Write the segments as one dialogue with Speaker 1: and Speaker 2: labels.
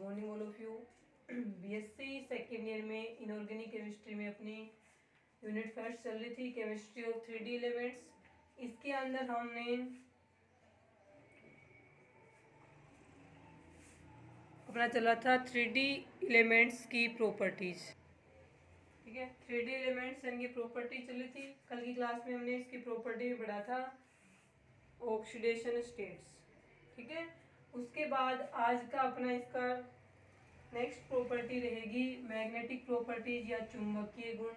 Speaker 1: Morning all of you. BSc second year में inorganic chemistry में अपनी यूनिट फर्स्ट चल रही थी, केमिस्ट्री ऑफ 3D एलिमेंट्स। इसके अंदर हमने अपना चला था 3D एलिमेंट्स की प्रॉपर्टीज। ठीक है, 3D एलिमेंट्स इनकी प्रॉपर्टी चली थी। कल की क्लास में हमने इसकी प्रॉपर्टी भी पढ़ा था, ऑक्सीडेशन स्टेट्स। ठीक है, उसके बाद आज का अपना इसका नेक्स्ट प्रॉपर्टी रहेगी मैग्नेटिक प्रॉपर्टीज या चुंबकीय गुण।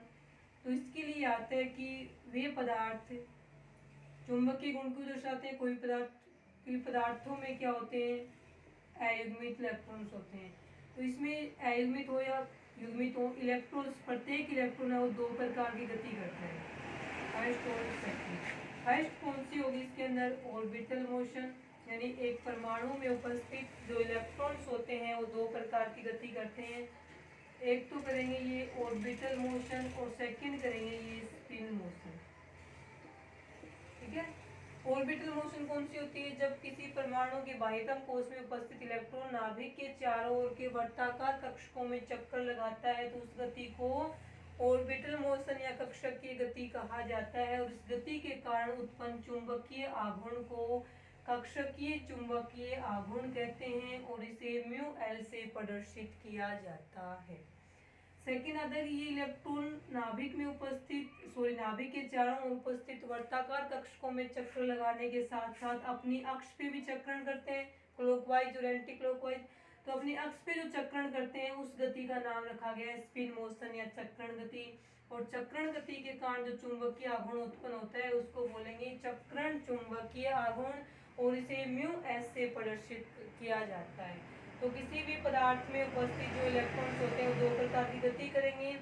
Speaker 1: तो इसके लिए आते हैं कि वे पदार्थ चुंबकीय गुण को दर्शाते हैं। कोई पदार्थों में क्या होते हैं, अयुग्मित इलेक्ट्रॉन्स होते हैं। तो इसमें अयुग्मित हो या युग्मित हो, इलेक्ट्रॉन्स प्रत्येक इलेक्ट्रॉन है वो दो प्रकार की गति करते हैं, फर्स्ट और सेकंड। फर्स्ट कौन सी होगी इसके अंदर, ऑर्बिटल मोशन, यानी एक परमाणु में उपस्थित जो इलेक्ट्रॉन्स होते हैं वो दो प्रकार की गति करते हैं। एक तो करेंगे ये ऑर्बिटल मोशन और सेकंड करेंगे ये स्पिन मोशन। ठीक है, ऑर्बिटल मोशन कौन सी होती है, जब किसी परमाणु के बाह्यतम कोश में उपस्थित इलेक्ट्रॉन नाभिक के चारों ओर के वर्ताकार कक्षकों में चक्कर लगाता है तो उस गति को ऑर्बिटल मोशन या कक्षकीय गति कहा जाता है। और इस गति के कारण उत्पन्न चुंबकीय आघूर्ण को कक्षकीय चुंबकीय आघूर्ण कहते हैं और इसे म्यू एल से प्रदर्शित किया जाता है। सेकेंड अदर ये इलेक्ट्रॉन नाभिक के चारों ओर उपस्थित वर्ताकार कक्षकों में चक्र लगाने के साथ साथ अपनी अक्ष पे भी चक्रण करते हैं, क्लॉकवाइज और एंटी क्लॉकवाइज। तो अपनी अक्ष पे जो चक्रण करते हैं उस गति का नाम रखा गया है स्पिन मोशन या चक्रण गति। और चक्रण गति के कारण जो चुंबकीय आघूर्ण उत्पन्न होता है उसको बोलेंगे चक्रण चुंबकीय आघूर्ण और इसे म्यू एस से प्रदर्शित किया जाता है। तो किसी भी पदार्थ में उपस्थित जो इलेक्ट्रॉन्स होते हैं वो दो प्रकार की गति करेंगे,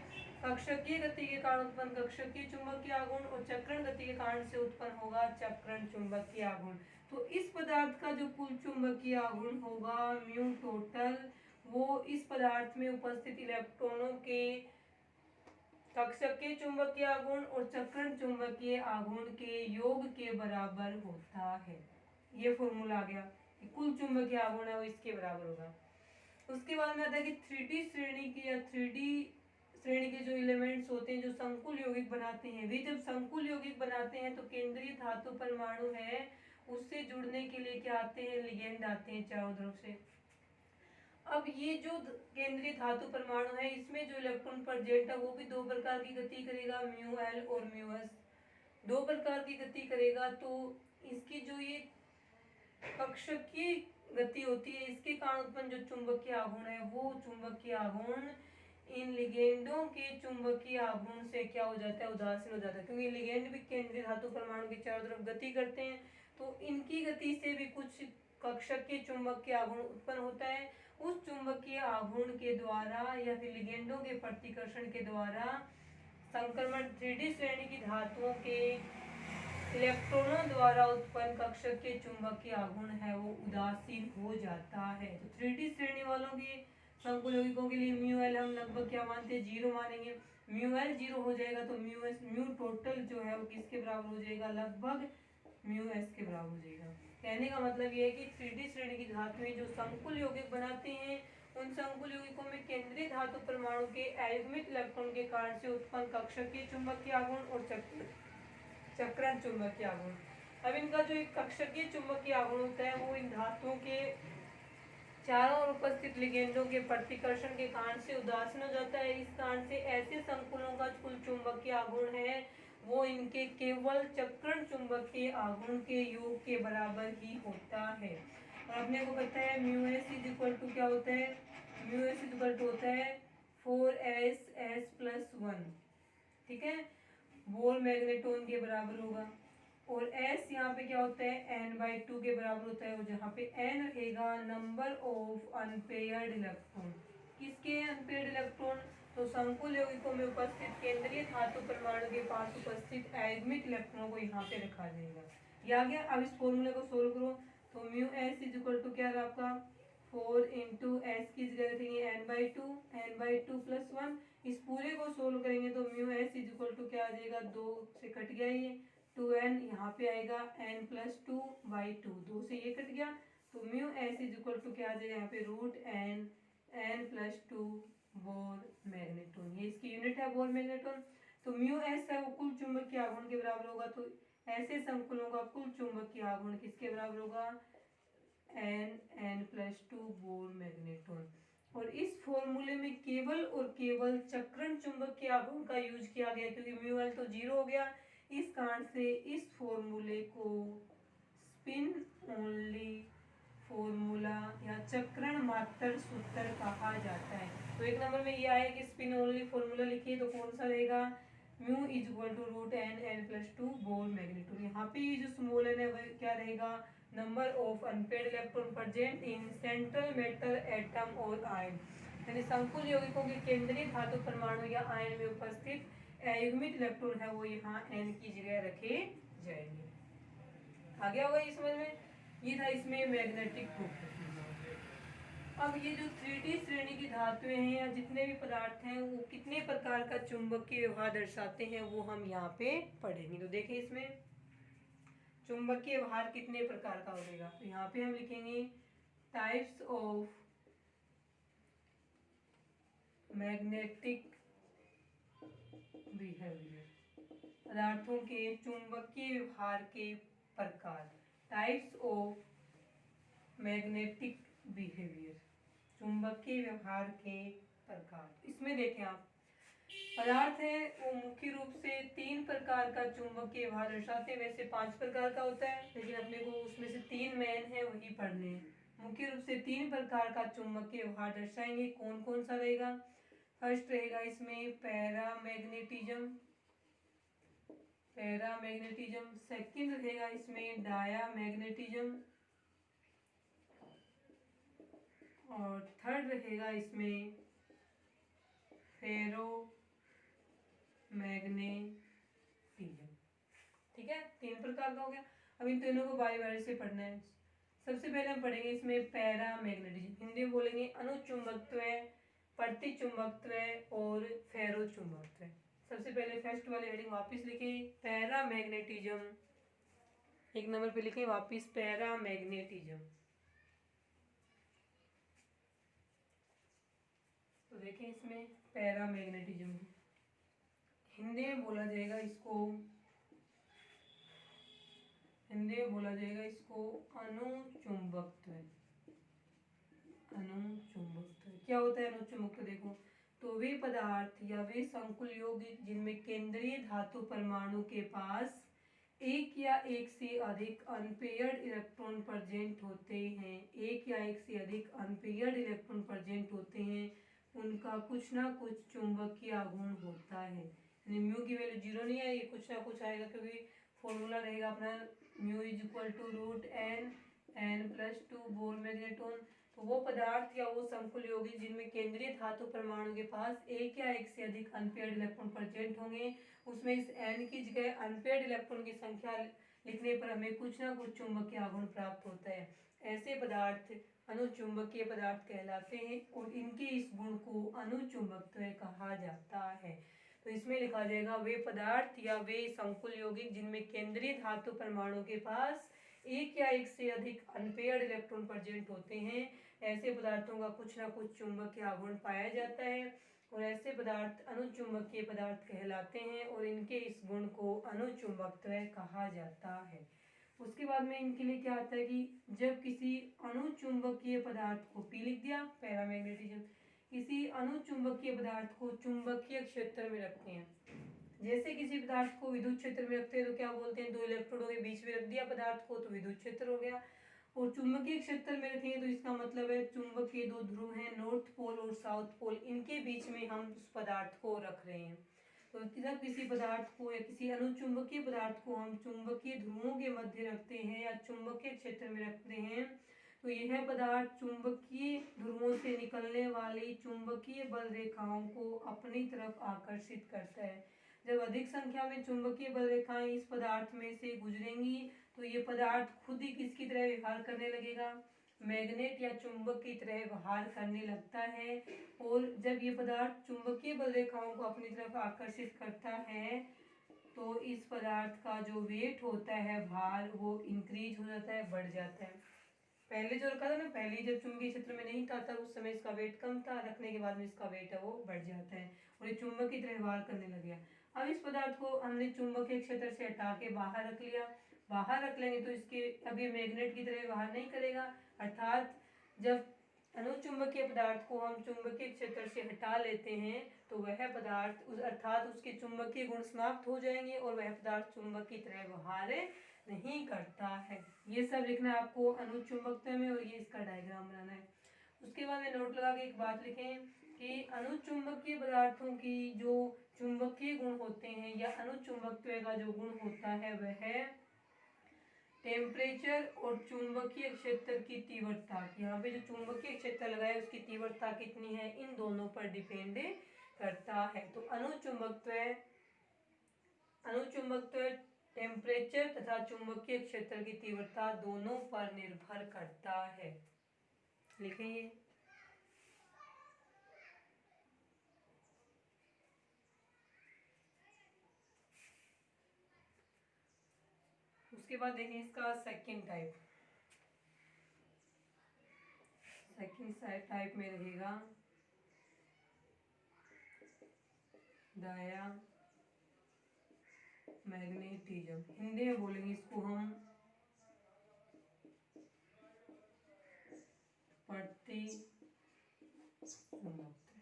Speaker 1: कक्षकीय गति के कारण उत्पन्न कक्षकीय चुंबकीय आघूर्ण और चक्रण गति के कारण से उत्पन्न होगा चक्रण चुंबकीय आघूर्ण। तो इस पदार्थ का जो कुल चुंबकीय आघूर्ण होगा म्यू टोटल, वो इस पदार्थ में उपस्थित इलेक्ट्रॉनों के कक्षकीय चुंबकीय आघूर्ण और चक्रण चुंबकीय आघूर्ण के योग के बराबर होता है। ये फॉर्मूला आ गया, कुल चुंबकीय आघूर्ण है वो इसके बराबर होगा। उसके बाद में आता है कि 3D श्रेणी की या 3D श्रेणी के जो एलिमेंट्स होते हैं जो संकुल यौगिक बनाते हैं, वे जब संकुल यौगिक बनाते हैं तो केंद्रीय धातु परमाणु है उससे जुड़ने के लिए क्या आते हैं, लिगेंड आते हैं चारों तरफ से। अब ये जो केंद्रीय धातु परमाणु है इसमें जो इलेक्ट्रॉन प्रेजेंट है वो भी दो प्रकार की गति करेगा, म्यू एल और म्यू एस, दो प्रकार की गति करेगा। तो इसकी जो ये कक्षकीय गति होती है इसके कारण उत्पन्न जो चुंबकीय आघूर्ण है वो चुंबकीय आघूर्ण इन लिगेंडों के चुंबकीय आघूर्ण से क्या हो जाता है, उदासीन हो जाता है। क्योंकि लिगेंड भी केंद्रीय धातु परमाणु के चारों तरफ गति करते हैं तो इनकी गति से भी कुछ कक्षकीय चुंबकीय आघूर्ण उत्पन्न होता है। उस चुंबकीय आघूर्ण के द्वारा या फिर लिगेंडों के प्रतिकर्षण के द्वारा संक्रमण 3D श्रेणी की धातुओं के इलेक्ट्रॉनों द्वारा उत्पन्न कक्षकीय चुंबकीय आघूर्ण है वो उदासीन हो जाता है। तो 3D श्रेणी वालों के संकुल यौगिकों के लिए म्यू एल हम लगभग क्या मानते हैं, जीरो मानेंगे। म्यू एल जीरो हो जाएगा तो म्यू एस म्यू टोटल जो है वो किसके बराबर हो जाएगा, लगभग म्यू एस के बराबर हो जाएगा। कहने का मतलब ये है कि 3D श्रेणी की धातुएं जो संकुल यौगिक बनाते हैं उन संकुल यौगिकों में केंद्रीय धातु परमाणु के अयुग्मित इलेक्ट्रॉन के कारण से उत्पन्न कक्षकीय चुंबकीय आघूर्ण और चक्रण चुंबकीय आघूर्ण। अब इनका जो एक कक्षकीय चुंबकीय आघूर्ण होता है वो इन धातुओं के चारों ओर उपस्थित लिगेंडों के प्रतिकर्षण के कारण से उदासीन हो जाता है। इस कारण से ऐसे संकुलों का कुल चुंबकीय आघूर्ण है वो इनके केवल चक्रण चुंबकीय आघूर्ण के योग के बराबर ही होता है। और अपने को पता है mu S is equal to क्या होता है, mu S is equal to होता है 4s(s+1). ठीक है, बोर मैग्नेटोन के बराबर होगा। और s यहाँ पे क्या होता है, n/2 के बराबर होता है। और जहाँ पे n रहेगा नंबर ऑफ अनपेयर्ड इलेक्ट्रॉन, किसके अनपेयर्ड इलेक्ट्रॉन, तो संकुल यौगिकों में उपस्थित केंद्रीय धातु परमाणु के पास उपस्थित अयुग्मित इलेक्ट्रॉनों को यहाँ पे रखा जाएगा। ये आ गया। अब इस फॉर्मूले को सोल्व करो तो mu S is equal to क्या है आपका 4 इंटू एस की जगह रखेंगे n/2 इस पूरे को सोल्व करेंगे तो mu S is equal to क्या आ जाएगा, 2 से कट गया ये 2n, यहाँ पे आएगा n+2/2, 2 से ये कट गया तो mu S is equal to क्या आ जाएगा यहाँ पे √n n+2 बोर मैग्नेटोन, ये इसकी यूनिट है बोर मैग्नेटोन। तो म्यू एस है वो कुल चुंबकीय आघूर्ण के बराबर होगा, तो ऐसे संकुलों का कुल चुंबकीय आघूर्ण किसके बराबर होगा, n+2 बोर मैग्नेटोन। और इस फॉर्मूले में केवल और केवल चक्रण चुंबकीय आघूर्ण का यूज किया गया, क्योंकि म्यू एल तो 0 हो गया। इस कारण से इस फॉर्मूले को स्पिन ओनली फॉर्मूला या चक्रण मात्र सूत्र कहा जाता है। तो एक नंबर में ये आया कि स्पिन ओनली फॉर्मूला लिखिए, तो कौन सा रहेगा, mu is equal to root N n+2 Bohr magneton. यहाँ पे ये जो स्मॉल एन है वह क्या रहेगा, number of unpaired electron present in central metal atom और आयन, यानी संकुल यौगिकों के केंद्रीय धातु परमाणु या आयन में उपस्थित अयुग्मित इलेक्ट्रॉन है वो यहाँ n की जगह रखे जाएंगे। आ गया होगा ये समझ में, ये था इसमें मैग्नेटिक प्रॉपर्टी। अब ये जो 3D श्रेणी की धातुएं हैं या जितने भी पदार्थ हैं वो कितने प्रकार का चुंबकीय व्यवहार दर्शाते हैं वो हम यहाँ पे पढ़ेंगे। तो देखिए इसमें चुंबकीय व्यवहार कितने प्रकार का होगा, तो यहाँ पे हम लिखेंगे टाइप्स ऑफ मैग्नेटिक बिहेवियर, पदार्थों के चुंबकीय व्यवहार के प्रकार, टाइप्स ऑफ मैग्नेटिक बिहेवियर, चुंबकीय व्यवहार के प्रकार। इसमें देखें आप पदार्थ है वो मुख्य रूप से 3 प्रकार का चुंबकीय व्यवहार दर्शाते हैं, वैसे 5 प्रकार का होता है लेकिन अपने को उसमें से 3 मेन है वही पढ़ने हैं। मुख्य रूप से 3 प्रकार का चुंबकीय व्यवहार दर्शाएंगे, कौन कौन सा रहेगा। फर्स्ट रहेगा इसमें पैरामैग्नेटिज्म, पैरामैग्नेटिज्म। सेकंड रहेगा इसमें डायामैग्नेटिज्म, और थर्ड रहेगा इसमें फेरो मैग्नेटिज्म। ठीक है, 3 प्रकार का हो गया। अब इन तीनों को बारी बारी से पढ़ना है। सबसे पहले हम पढ़ेंगे इसमें पैरामैग्नेटिज्म, हिंदी में बोलेंगे अनुचुंबकत्व, प्रतिचुंबकत्व और फेरोचुंबकत्व। सबसे पहले फर्स्ट वाले हेडिंग वापस लिखें, पैरामैग्नेटिज्म, एक नंबर पे लिखें वापस पैरामैग्नेटिज्म। तो देखें इसमें पैरामैग्नेटिज्म हिंदी में बोला जाएगा इसको, हिंदी में बोला जाएगा इसको अनुचुंबकत्व। अनुचुंबकत्व क्या होता है अनुचुंबकत्व, देखो तो वे पदार्थ या वे संकुल यौगिक जिनमें केंद्रीय धातु परमाणु के पास एक या एक से अधिक अनपेयर्ड इलेक्ट्रॉन प्रेजेंट होते हैं, एक या एक से अधिक अनपेयर्ड इलेक्ट्रॉन प्रेजेंट होते हैं, उनका कुछ ना कुछ चुंबकीय आघूर्ण होता है। यानी म्यू की वैल्यू 0 नहीं है, ये कुछ ना कुछ आएगा क्योंकि फॉर्मूला रहेगा अपना mu is equal to root N n+2 Bohr magneton. तो वो पदार्थ या वो संकुल यौगिक जिनमें केंद्रीय धातु परमाणु के पास एक या एक से अधिक अनपेयर्ड इलेक्ट्रॉन प्रेजेंट होंगे, उसमें इस n की जगह अनपेयर्ड इलेक्ट्रॉन की संख्या लिखने पर हमें कुछ ना कुछ चुंबकीय आघूर्ण प्राप्त होता है। ऐसे पदार्थ अनुचुंबकीय पदार्थ कहलाते हैं और इनके इस गुण को अनुचुंबकत्व कहा जाता है। तो इसमें लिखा जाएगा वे पदार्थ या वे संकुल यौगिक जिनमें केंद्रीय धातु परमाणु के पास एक या एक से अधिक अनपेयर्ड इलेक्ट्रॉन प्रेजेंट होते हैं, ऐसे पदार्थों का कुछ ना कुछ चुंबकीय आघूर्ण पाया जाता है और ऐसे पदार्थ अनुचुंबकीय पदार्थ कहलाते हैं और इनके इस गुण को अनुचुंबकत्व कहा जाता है। उसके बाद में इनके लिए क्या आता है कि जब किसी अनुचुंबकीय पदार्थ को पी लिख दिया पैरामैग्नेटिज्म, किसी अनुचुंबकीय पदार्थ को चुंबकीय क्षेत्र में रखते हैं, जैसे किसी पदार्थ को विद्युत क्षेत्र में रखते हैं तो क्या बोलते हैं, दो इलेक्ट्रोडों के बीच में रख दिया पदार्थ को तो विद्युत क्षेत्र हो गया। और चुंबकीय क्षेत्र में रखेंगे तो इसका मतलब है चुंबक के 2 ध्रुव हैं नॉर्थ पोल और साउथ पोल, इनके बीच में हम उस पदार्थ को रख रहे हैं। तो जब किसी पदार्थ को या किसी अनुचुंबकीय पदार्थ को हम चुंबकीय ध्रुवों के मध्य रखते हैं या चुंबकीय क्षेत्र में रखते हैं तो यह पदार्थ चुंबकीय ध्रुवों से निकलने वाली चुंबकीय बल रेखाओं को अपनी तरफ आकर्षित करता है। जब अधिक संख्या में चुंबकीय बल रेखाएं इस पदार्थ में से गुजरेंगी तो ये पदार्थ खुद ही किसकी तरह व्यवहार करने लगेगा, मैग्नेट या चुंबक की तरह व्यवहार करने लगता है। और जब ये पदार्थ चुंबकीय बल रेखाओं को अपनी तरफ आकर्षित करता है तो इस पदार्थ का जो वेट होता है भार वो इंक्रीज हो जाता है, बढ़ जाता है। पहले जो रखा था ना, पहले जब चुंबकीय क्षेत्र में नहीं था तब उस समय इसका वेट कम था, रखने के बाद में इसका वेट है वो बढ़ जाता है और ये चुंबक की तरह व्यवहार करने लग गया। अब इस पदार्थ को हमने चुंबकीय क्षेत्र से हटा के बाहर रख लिया। बाहर रख लेंगे तो इसके अब ये मैग्नेट की तरह व्यवहार नहीं करेगा, अर्थात जब अनुचुंबकीय पदार्थ को हम चुंबकीय क्षेत्र से हटा लेते हैं तो वह पदार्थ अर्थात उसके चुंबकीय गुण समाप्त हो जाएंगे और वह पदार्थ चुंबक की तरह व्यवहार नहीं करता है। ये सब लिखना है आपको अनुचुंबकत्व में और ये इसका डायग्राम बनाना है। उसके बाद में नोट लगा के एक बात लिखें कि अनुचुंबकीय पदार्थों की जो चुंबकीय गुण होते हैं या अनुचुंबकत्व का जो गुण होता है वह टेम्परेचर और चुंबकीय क्षेत्र की तीव्रता, यहाँ पे जो चुंबकीय क्षेत्र लगा है उसकी तीव्रता कितनी है, इन दोनों पर डिपेंड करता है। तो अनुचुंबकत्व टेम्परेचर तथा चुंबकीय क्षेत्र की तीव्रता दोनों पर निर्भर करता है। लिखेंगे उसके बाद देखें इसका सेकंड टाइप में रहेगा डाया मैग्नेटिज्म। हिंदी में बोलेंगे इसको हम प्रति चुंबकत्व।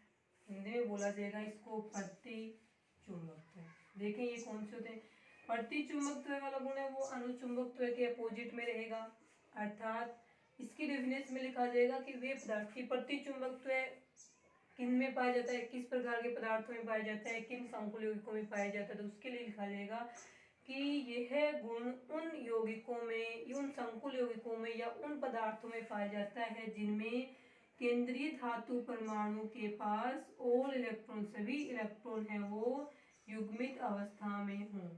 Speaker 1: हिंदी में बोला जाएगा इसको प्रति चुंबकत्व। देखें ये कौन से होते हैं। प्रति चुंबकत्व वाला गुण है वो अनुचुंबकत्व के अपोजिट में रहेगा, अर्थात इसकी डेफिनेशन में लिखा जाएगा कि वे पदार्थ की प्रति चुंबकत्व किन में पाया जाता है, किस प्रकार के पदार्थों में पाया जाता है, किन संकुल यौगिकों में पाया जाता है। तो उसके लिए लिखा जाएगा कि यह गुण उन यौगिकों में, उन संकुल यौगिकों में या उन पदार्थों में पाया जाता है जिनमें केंद्रीय धातु परमाणु के पास ऑल इलेक्ट्रॉन, सभी इलेक्ट्रॉन है वो युग्मित अवस्था में हों।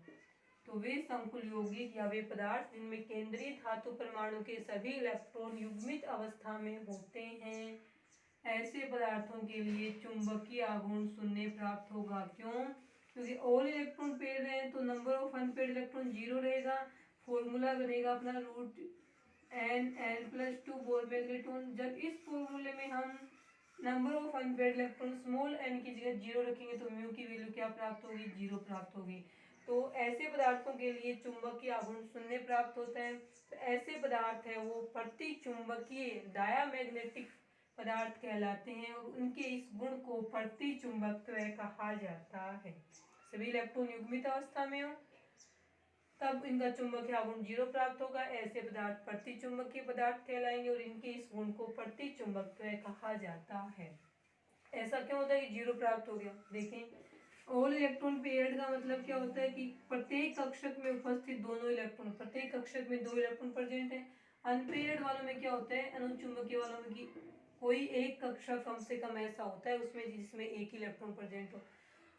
Speaker 1: तो वे संकुल यौगिक या वे पदार्थ जिनमें केंद्रीय धातु परमाणु के सभी इलेक्ट्रॉन युग्मित अवस्था में होते हैं, ऐसे पदार्थों के लिए चुंबकीय आघूर्ण शून्य प्राप्त होगा। क्यों? क्योंकि ऑल इलेक्ट्रॉन पेयर रहे तो नंबर ऑफ अनपेयर्ड इलेक्ट्रॉन 0 रहेगा। फॉर्मूला बनेगा अपना रूट n+2 बोल मैग्नेट्रॉन। जब इस फॉर्मूले में हम number of unpaired electron small n की जगह 0 रखेंगे तो म्यू की वैल्यू क्या प्राप्त होगी, 0 प्राप्त होगी। तो ऐसे पदार्थों के लिए चुंबकीय आघूर्ण शून्य प्राप्त होता है। तो ऐसे पदार्थ है वो प्रति चुंबकीय डायामैग्नेटिक पदार्थ कहलाते हैं और उनके इस गुण को प्रति चुंबकत्व कहा जाता है। सभी इलेक्ट्रॉन युग्मित अवस्था में हो तब इनका चुंबकीय आघूर्ण 0 प्राप्त होगा। ऐसे पदार्थ प्रति चुंबकीय पदार्थ कहलाएंगे और इनके इस गुण को प्रति चुंबकत्व कहा जाता है। ऐसा क्यों होता है कि 0 प्राप्त हो गया। देखें ऑल इलेक्ट्रॉन पेयर्ड का मतलब क्या होता है कि प्रत्येक कक्षक में उपस्थित दोनों इलेक्ट्रॉन, प्रत्येक कक्षक में 2 इलेक्ट्रॉन प्रेजेंट है। अनपेयर्ड वालों में क्या होता है, अनुचुंबकीय वालों में कि कोई एक कक्षक कम से कम ऐसा होता है उसमें जिसमें एक इलेक्ट्रॉन प्रेजेंट हो।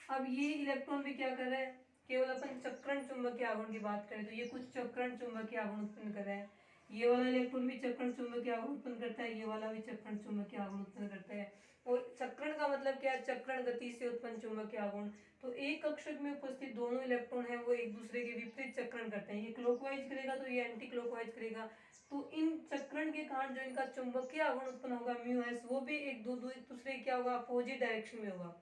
Speaker 1: अब ये इलेक्ट्रॉन भी क्या कर रहा है, केवल अपन चक्रण चुंबकीय आघूर्ण की बात करें तो ये कुछ चक्रण चुंबकीय आघूर्ण उत्पन्न कर रहा है। ये वाला इलेक्ट्रॉन भी चक्रण चुंबकीय आघूर्ण उत्पन्न करता है, ये वाला भी चक्रण चुंबकीय आघूर्ण उत्पन्न करता है। और चक्रण का मतलब क्या है, चक्रण गति से उत्पन्न चुंबकीय आघूर्ण। तो एक कक्षक में उपस्थित दोनों इलेक्ट्रॉन है वो एक दूसरे के विपरीत चक्रण करते हैं। ये क्लॉकवाइज करेगा तो ये एंटी क्लॉकवाइज करेगा। तो इन चक्रण के कारण जो इनका चुंबकीय आघूर्ण उत्पन्न होगा म्यू एस, वो भी एक दूसरे क्या होगा, अपोजिट डायरेक्शन में होगा।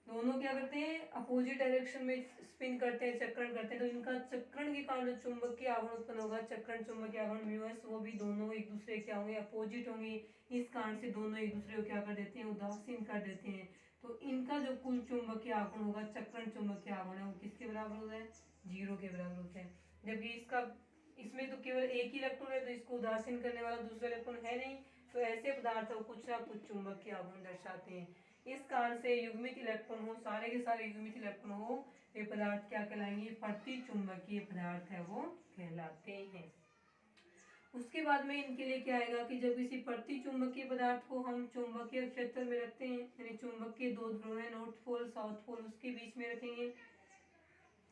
Speaker 1: दोनों क्या करते हैं, अपोजिट डायरेक्शन में स्पिन करते हैं, चक्रण करते हैं। तो इनका चक्रण के कारण जो चुंबकीय आघूर्ण उत्पन्न होगा, चक्रण चुंबकीय आघूर्ण म्यू एस, वो भी दोनों एक दूसरे क्या होंगे, अपोजिट होंगे। इस कारण से दोनों एक दूसरे को क्या कर देते हैं, उदासीन कर देते हैं। तो इनका जो कुल चुंबकीय आघूर्ण होगा, चक्रण चुंबकीय आघूर्ण है, वो किसके बराबर होता है, 0 के बराबर होता है। जबकि इसका इसमें तो केवल एक ही इलेक्ट्रॉन है तो इसको उदासीन करने वाला दूसरा इलेक्ट्रॉन है नहीं। तो ऐसे पदार्थ कुछ ना कुछ चुंबकीय आघूर्ण दर्शाते हैं। इस कारण से युग्मित इलेक्ट्रॉन हो, सारे के सारे युग्मित इलेक्ट्रॉन हो, ये पदार्थ क्या कहलाएंगे, प्रति चुंबकीय पदार्थ है वो कहलाते हैं। उसके बाद में इनके लिए क्या आएगा कि जब किसी प्रति चुंबकीय पदार्थ को हम चुंबकीय क्षेत्र में रखते हैं, यानी चुंबकीय 2 ध्रुव है, नॉर्थ पोल साउथ पोल, उसके बीच में रखेंगे,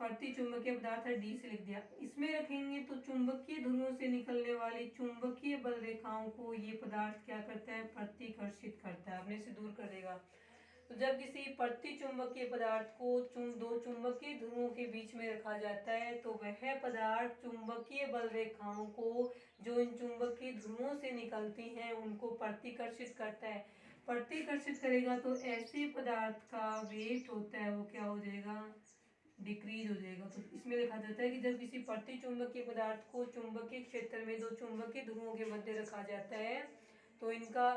Speaker 1: प्रति चुंबकीय पदार्थ है, डी से लिख दिया। इसमें रखेंगे तो चुंबकीय ध्रुवों से निकलने वाली चुंबकीय बल रेखाओं को ये पदार्थ क्या करता है, प्रतिकर्षित करता है, अपने से दूर कर देगा। तो जब किसी प्रति चुंबकीय पदार्थ को दो चुंबकीय ध्रुवों के बीच में रखा जाता है तो वह पदार्थ चुंबकीय बल रेखाओं को जो इन चुंबकीय ध्रुवों से निकलती हैं उनको प्रतिकर्षित करता है। प्रतिकर्षित करेगा तो ऐसे पदार्थ का वेट होता है वो क्या हो जाएगा, डिक्रीज हो जाएगा। तो इसमें देखा जाता है कि जब किसी प्रति चुंबकीय पदार्थ को चुंबकीय क्षेत्र में दो चुंबकीय ध्रुवों के मध्य रखा जाता है तो इनका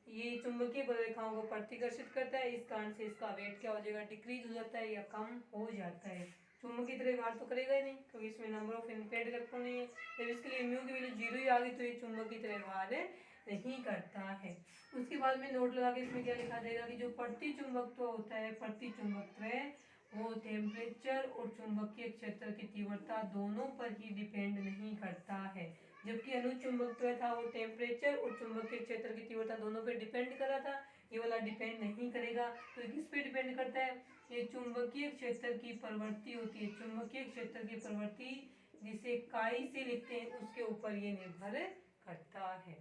Speaker 1: ये चुंबकीय बल रेखाओं को प्रतिकर्षित करता है, इस कारण से इसका वेट क्या हो जाएगा, डिक्रीज हो जाता है या कम हो जाता है। चुंबकीय तरह व्यवहार तो करेगा ही नहीं क्योंकि इसमें नंबर ऑफ इम्पेयर्ड इलेक्ट्रॉन नहीं है। जब इसके लिए म्यू की वैल्यू 0 ही आ गई तो ये चुंबकीय तरह व्यवहार नहीं करता है। उसके बाद में नोट लगा के इसमें क्या लिखा जाएगा कि जो प्रति चुंबकत्व होता है, प्रति चुंबकत्व वो टेम्परेचर और चुंबकीय क्षेत्र की तीव्रता दोनों पर ही डिपेंड नहीं करता है। जबकि अनुचुंबकत्व था वो टेम्परेचर और चुंबकीय क्षेत्र की तीव्रता दोनों पे डिपेंड कर रहा था, ये वाला डिपेंड नहीं करेगा। तो किस पे डिपेंड करता है, ये चुंबकीय क्षेत्र की प्रवृत्ति होती है, चुंबकीय क्षेत्र की प्रवृत्ति जिसे काई से लिखते हैं उसके ऊपर ये निर्भर करता है।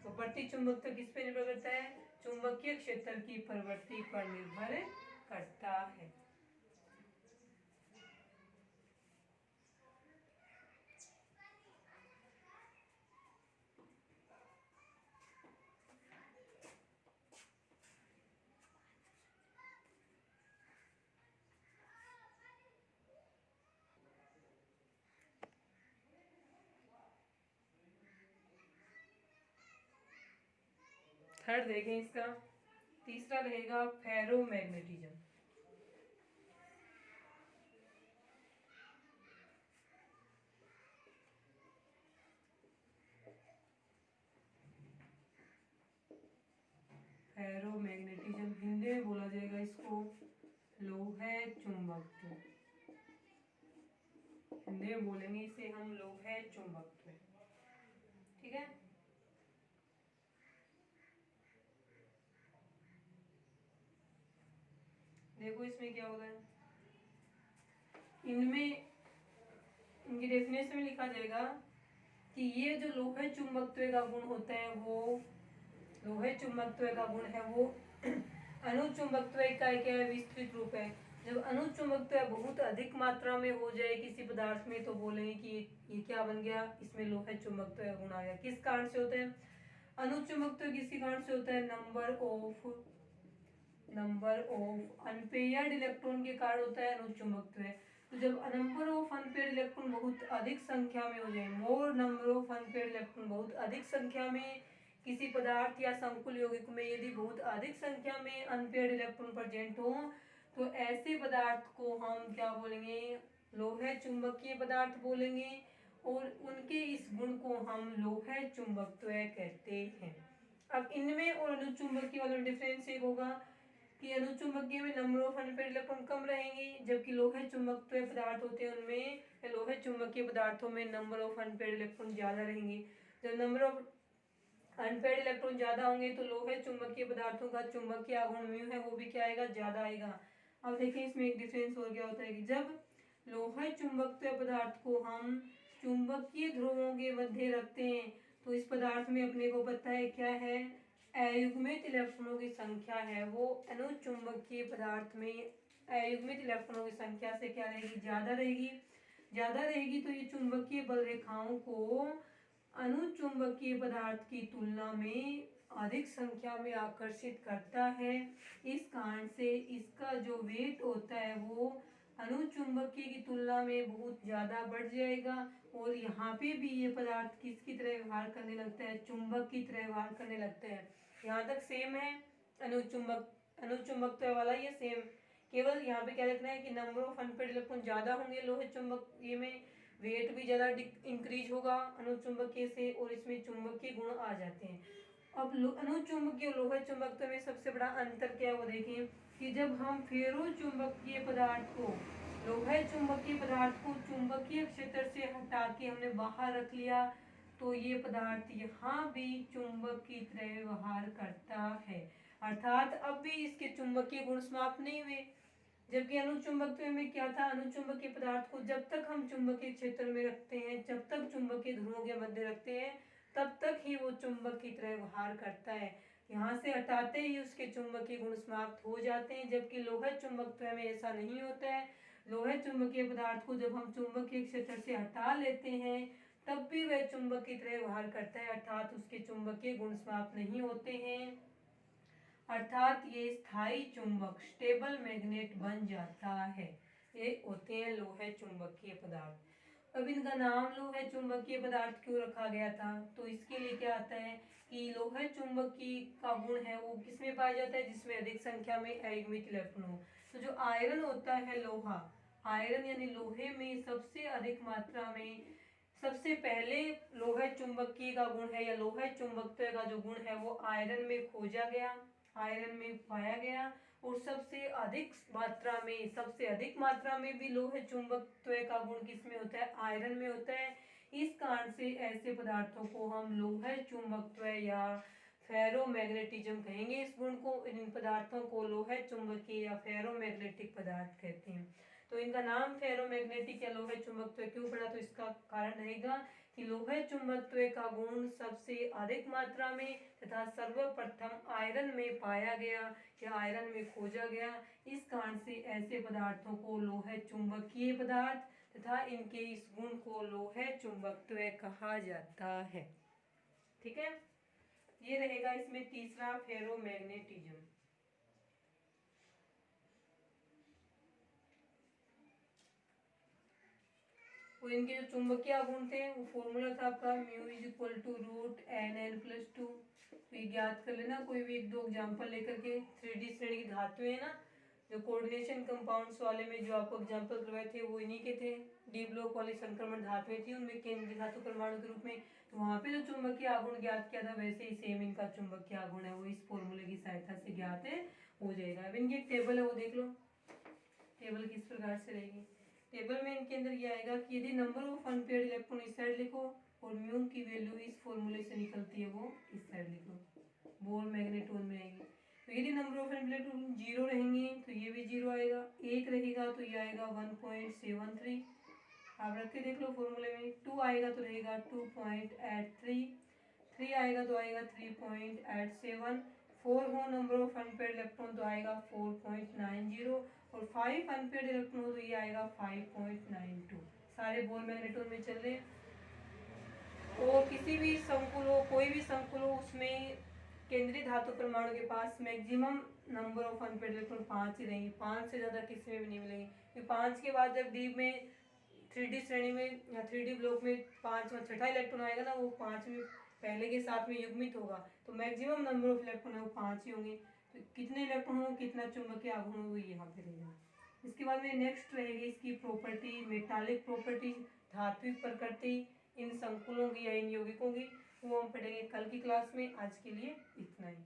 Speaker 1: तो प्रति चुंबकत्व किस पे निर्भर करता है, चुंबकीय क्षेत्र की प्रवृत्ति पर निर्भर करता है। थर्ड देखें इसका, तीसरा रहेगा फेरोमैग्नेटिज्म। फेरोमैग्नेटिज्म हिंदी में बोला जाएगा इसको लोहे चुंबकत्व, हिंदी में बोलेंगे इसे हम लोहे चुंबकत्व। ठीक है, देखो इसमें क्या होता है, इनमें इनकी डेफिनेशन में लिखा जाएगा कि ये जो लोहे चुंबकत्व का गुण होता है वो लोहे चुंबकत्व का गुण है वो अनुचुंबकत्व का क्या है, विस्तृत रूप है। जब अनुचुंबकत्व बहुत अधिक मात्रा में हो जाए किसी पदार्थ में तो बोलेंगे कि ये क्या बन गया, इसमें लोहे चुंबकत्व का गुण आ गया। किस कारण से होता है अनुचुंबकत्व, किसी कारण से होता है नंबर ऑफ अनपेयर्ड इलेक्ट्रॉन के कारण होता है अनुचुंबकत्व। तो जब नंबर ऑफ अनपेयर्ड इलेक्ट्रॉन बहुत अधिक संख्या में हो जाए, मोर नंबर ऑफ अनपेयर्ड इलेक्ट्रॉन बहुत अधिक संख्या में किसी पदार्थ या संकुल यौगिक में यदि बहुत अधिक संख्या में अनपेयर्ड इलेक्ट्रॉन प्रेजेंट हो तो ऐसे पदार्थ को हम क्या बोलेंगे, लोहे चुंबकीय पदार्थ बोलेंगे और उनके इस गुण को हम लोहे चुंबकत्व कहते हैं। अब इनमें और अनुचुंबकीय वाला डिफरेंस एक होगा कि अनुचुंबकीय में नंबर ऑफ अनपेयर्ड इलेक्ट्रॉन कम रहेंगे, जबकि लोहे चुंबकत्व पदार्थ होते हैं उनमें लोहे चुंबकीय पदार्थों में नंबर ऑफ अनपेयर्ड इलेक्ट्रॉन ज्यादा रहेंगे। जब नंबर ऑफ अनपेयर्ड इलेक्ट्रॉन ज्यादा होंगे तो लोहे चुंबकीय पदार्थों का चुंबकीय आघूर्ण म्यू है वो भी क्या आएगा, ज्यादा आएगा। अब देखिए इसमें एक डिफरेंस और क्या होता है कि जब लोहे चुंबकत्व पदार्थ को हम चुंबकीय ध्रुवों के मध्य रखते हैं तो इस पदार्थ में अपने को पता है क्या है, अयुग्मित इलेक्ट्रॉनों की संख्या है वो अनुचुंबकीय पदार्थ में अयुग्मित इलेक्ट्रॉनों की संख्या से क्या रहेगी, ज्यादा रहेगी। ज्यादा रहेगी तो ये चुंबकीय बल रेखाओं को अनुचुंबकीय पदार्थ की तुलना में अधिक संख्या में आकर्षित करता है। इस कारण से इसका जो वेट होता है वो अनुचुंबकीय की तुलना में बहुत ज़्यादा बढ़ जाएगा और यहाँ पे भी ये पदार्थ किसकी तरह व्यवहार करने लगता है, चुंबक की तरह व्यवहार करने लगता है। यहाँ तक सेम है, अनुचुंबकत्व वाला ये सेम, केवल यहाँ पे क्या रखना है कि नंबर ऑफ अनपेयर्ड इलेक्ट्रॉन ज़्यादा होंगे लोहे चुंबकीय में, वेट भी ज़्यादा इंक्रीज होगा अनुचुंबकीय से और इसमें चुंबकीय गुण आ जाते हैं। अब अनुचुंबकीय और लोहे चुंबकत्व में सबसे बड़ा अंतर क्या है वो देखें कि जब हम फेरो चुंबकीय पदार्थ को लोहे चुंबकीय पदार्थ को चुंबकीय क्षेत्र से हटा के हमने बाहर रख लिया तो ये पदार्थ यहाँ भी चुंबक की तरह व्यवहार करता है, अर्थात अब भी इसके चुंबकीय गुण समाप्त नहीं हुए। जबकि अनुचुंबकत्व में क्या था, अनुचुंबकीय पदार्थ को जब तक हम चुंबकीय क्षेत्र में रखते हैं, जब तक चुंबकीय ध्रुवों के मध्य रखते हैं तब तक ही वो चुंबक की तरह व्यवहार करता है। यहाँ से हटाते ही उसके चुंबकीय गुण समाप्त हो जाते हैं, जबकि लोह चुंबकत्व में ऐसा नहीं होता है। लोह चुंबकीय पदार्थ को जब हम चुंबकीय क्षेत्र से हटा लेते हैं तब भी वह चुंबक की तरह व्यवहार करता है, अर्थात उसके चुंबकीय गुण समाप्त नहीं होते हैं, अर्थात ये स्थायी चुंबक स्टेबल मैग्नेट बन जाता है। ये होते हैं लोह चुंबकीय पदार्थ। अब इनका नाम लोह चुंबकीय पदार्थ क्यों रखा गया था, तो इसके लिए क्या आता है कि लोह चुंबकीय का गुण है वो किसमें पाया जाता है, जिसमें अधिक संख्या में अयुग्मित इलेक्ट्रॉन हो। तो जो आयरन होता है लोहा, आयरन यानी लोहे में सबसे अधिक मात्रा में सबसे पहले लोह चुंबकीय का गुण है या लोह चुंबकत्व का जो गुण है वो आयरन में खोजा गया, आयरन में पाया गया, और सबसे अधिक मात्रा में भी लोह चुंबकत्व का गुण किसमें होता है, आयरन में होता है। इस कारण से ऐसे पदार्थों को हम लोह चुंबकत्व या फेरोमैग्नेटिज्म कहेंगे। इस गुण को, इन पदार्थों को लोह चुंबकीय या फेरोमैग्नेटिक पदार्थ कहते हैं। तो इनका नाम फेरोमैग्नेटिक या लोह चुंबकत्व क्यों पड़ा, तो इसका कारण रहेगा कि लोह चुंबकत्व का गुण सबसे अधिक मात्रा में तथा सर्वप्रथम आयरन में पाया गया या आयरन में खोजा गया। इस कारण से ऐसे पदार्थों को लोह चुंबकीय पदार्थ तथा इनके इस गुण को लोह चुंबकत्व कहा जाता है। ठीक है, ये रहेगा इसमें तीसरा फेरोमैग्नेटिज्म। और इनके जो चुंबकीय गुण थे वो फॉर्मूला था आपका mu is equal to root N N plus two. तो ये ज्ञात कर लेना कोई भी एक दो एग्जाम्पल लेकर के। 3D श्रेणी की धातुएं है ना, जो कोऑर्डिनेशन कंपाउंड्स वाले में जो आपको एग्जाम्पल करवाए थे वो इन्हीं के थे। डी ब्लॉक वाली संक्रमण धातुएं थी उनमें केंद्रीय धातु परमाणु के रूप में, तो वहाँ पे जो चुंबकीय आघूर्ण ज्ञात किया था वैसे ही सेम इनका चुंबकीय आघूर्ण है वो इस फॉर्मूले की सहायता से ज्ञात हो जाएगा। अब इनकी एक टेबल है वो देख लो, टेबल किस प्रकार से रहेगी। टेबल में इनके अंदर ये आएगा कि यदि नंबर ऑफ अनपेयर्ड इलेक्ट्रॉन इस साइड लिखो और म्यू की वैल्यू इस फॉर्मूले से निकलती है वो इस साइड लिखो, बोर मैग्नेटोन में आएगी। तो यदि number of unpaired electron zero रहेंगे तो ये भी जीरो आएगा, एक रहेगा तो ये आएगा 1.73। आप रख के देख लो फॉर्मूले में। 2 आएगा तो रहेगा 2.83, 3 आएगा तो आएगा 3.87, 4 हो नंबर ऑफ अनपेयर्ड इलेक्ट्रॉन तो आएगा 4.90, और 5 अनपेयर्ड इलेक्ट्रॉन हो तो ये आएगा 5.92। सारे बोर मैग्नेटोन में चल रहे। और किसी भी संकुल हो, कोई भी संकुल हो, उसमें केंद्रीय धातु परमाणु के पास maximum number of unpaired electron 5 ही रहेंगे, 5 से ज़्यादा किसी में भी नहीं मिलेंगे। 5 के बाद जब डी में 3D श्रेणी में या 3D ब्लॉक में 5वां छठा इलेक्ट्रॉन आएगा ना, वो 5 में पहले के साथ में युग्मित होगा, तो मैक्सिमम नंबर ऑफ इलेक्ट्रॉन है वो 5 ही होंगे। तो कितने इलेक्ट्रॉन हो, कितना चुंबकीय आघूर्ण हो, यहाँ पे रहेगा। इसके बाद में नेक्स्ट रहेगी इसकी प्रॉपर्टी, मेटालिक प्रॉपर्टी, धात्विक प्रकृति इन संकुलों की या इन यौगिकों की, वो हम पढ़ेंगे कल की क्लास में। आज के लिए इतना ही।